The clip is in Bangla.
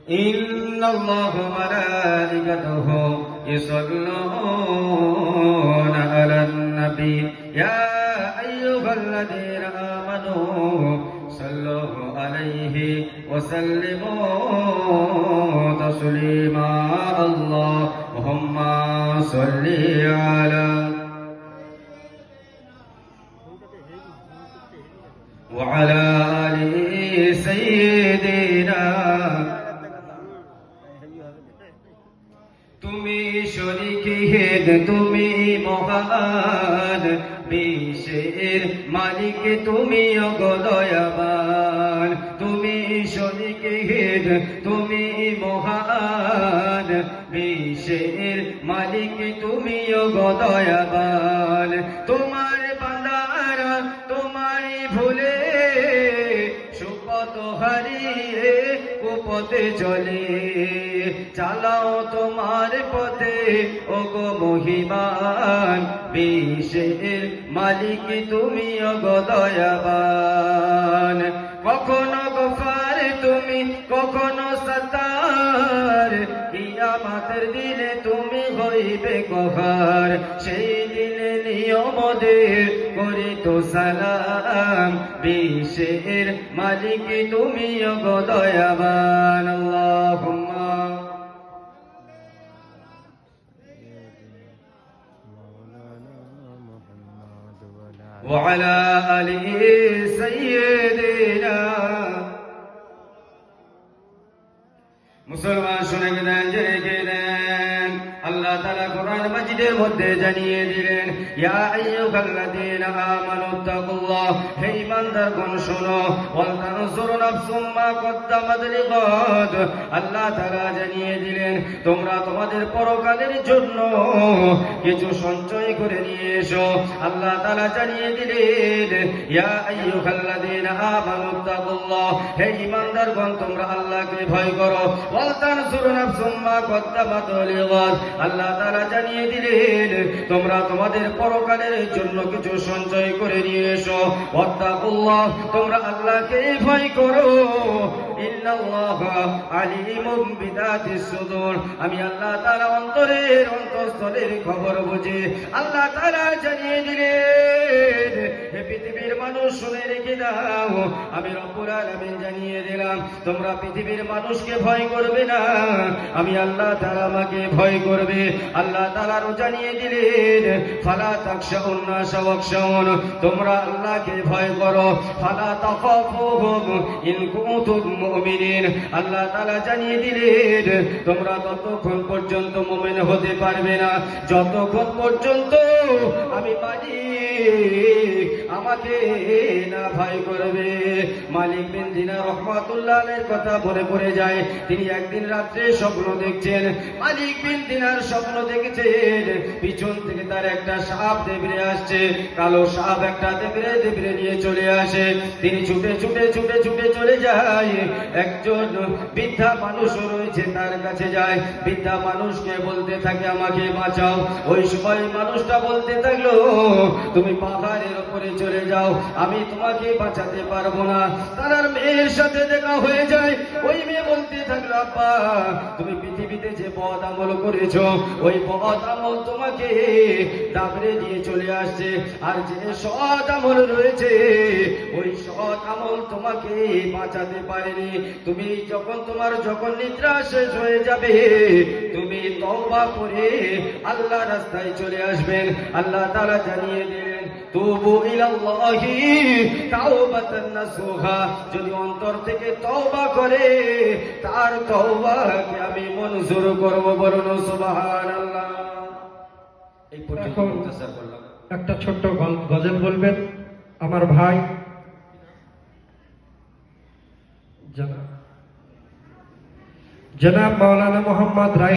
إن الله وملائكته يصلون على النبي يا أيها الذين آمنوا صلوا عليه وسلموا تسليما اللهم صل على وعلى آل سيدنا তুমি শরীকে হেদ তুমি মহান বিশ্বের মালিক তুমি অগদয়াবান তুমি শরীকে হেদ তুমি মহান বিশ্বের মালিক তুমি অগদয়াবান তোমার বান্দারা তোমায় ভুলে সুপথ হারিয়ে কুপথে চলে চালাও তোমার পথে ওগো মহিমান বিশ্বের মালিক তুমি অগদয়াবান কখনো গফার তুমি কখনো সত্তার কিয়ামতের দিনে তুমি হইবে কহার সেই দিনে নিয়মদের করি তো সালাম বিশ্বের মালিক তুমি অগদয়াবান আল্লাহুম্মা وعلى آل سيدنا মুসলমান শুনে গেলেন জেনে গেলেন আল্লাহ তাআলা কোরআন মাজিদের মধ্যে জানিয়ে দিলেন ইয়া আইয়ুহাল্লাযীনা আমানুত্তাকুল্লাহ হে ঈমানদারগণ শোনো ওয়াল তানজুর নাফসুম মা কদ্দামাত লিগাদ আল্লাহ তাআলা জানিয়ে দিলেন তোমরা তোমাদের পরকালের জন্য কিছু সঞ্চয় করে নিয়ে এসো আল্লাহ তাআলা জানিয়ে দিলেন ইয়া আইয়ুহাল্লাযীনা আমানুত্তাকুল্লাহ হে ঈমানদারগণ তোমরা আল্লাহকে ভয় করো ওয়াল তানজুর নাফসুম মা কদ্দামাত লিগাদ আল্লাহ তাআলা জানিয়ে দিলেন তোমরা তোমাদের পরকালের জন্য কিছু সঞ্চয় করে নিয়ে এসো ওয়াত্তাকুল্লাহ তোমরা আল্লাহকে ভয় করো ইন্নাল্লাহা আলিমুম বিদাতিস সুদূর আমি আল্লাহ তাআলা অন্তরের অন্তঃস্থলের খবর বুঝি আল্লাহ তাআলা জানিয়ে দিলেন হে পৃথিবীর মানুষ শুনে রেখে দাও আমি রব্বুল আলামিন জানিয়ে দিলাম তোমরা পৃথিবীর মানুষকে ভয় করবে না আমি আল্লাহ তাআলা আমাকে ভয় করবে আল্লাহ তাআলা জানিয়ে দিলেন ফালা তাখশাউন নাসা ওয়াখশাউন তোমরা আল্লাহকে ভয় করো ফালা তাখাফুহুম ইন কুনতুম মুমিনিন আল্লাহ তাআলা জানিয়ে দিলেন তোমরা ততক্ষণ পর্যন্ত মুমিন হতে পারবে না যতক্ষণ পর্যন্ত আমি মালিক আমাকে না ভয় করবে মালিক বিন দিনার রাহমাতুল্লাহ আলাইহির কথা মনে পড়ে যায় তিনি একদিন রাতে স্বপ্ন দেখছেন মালিক বিন দিনার স্বপ্ন দেখেছেন পিছন থেকে তার একটা সাপ দেবরে আসছে কালো সাপ একটা দেবরে নিয়ে চলে আসে তিনি ছুটে ছুটে ছুটে ছুটে চলে যায় একজন বৃদ্ধা মানুষ রয়েছে তার কাছে যায় বৃদ্ধা মানুষকে বলতে থাকে আমাকে বাঁচাও ওই সময় মানুষটা বলতে থাকলো তুমি পাহাড়ের উপরে চলে যাও আমি তোমাকে বাঁচাতে পারবো না তার মেয়ের সাথে দেখা হয়ে যায় ওই মেয়ে বলতে থাকলো আব্বা তুমি পৃথিবীতে যে বদ আমল করেছো ওই বদ আমল তোমাকে দাবড়ে দিয়ে চলে আসছে আর যে সৎ আমল রয়েছে ওই সৎ আমল তোমাকে বাঁচাতে পারেনি তুমি যখন নিদ্রা শেষ হয়ে যাবে তুমি তওবা করে আল্লাহ রাস্তায় চলে আসবেন আল্লাহ তাআলা জানিয়ে দিলেন তুবু ইলাল্লাহি তাওবাতান নাসুহা যদি অন্তর থেকে তওবা করে তার তওবাকে আমি মঞ্জুর করব বলুন সুবহানাল্লাহ এই পর্যন্ত মুখতাসার করলাম একটা ছোট্ট গজল বলবেন আমার ভাই জনাব মাওলানা মোহাম্মদ রায়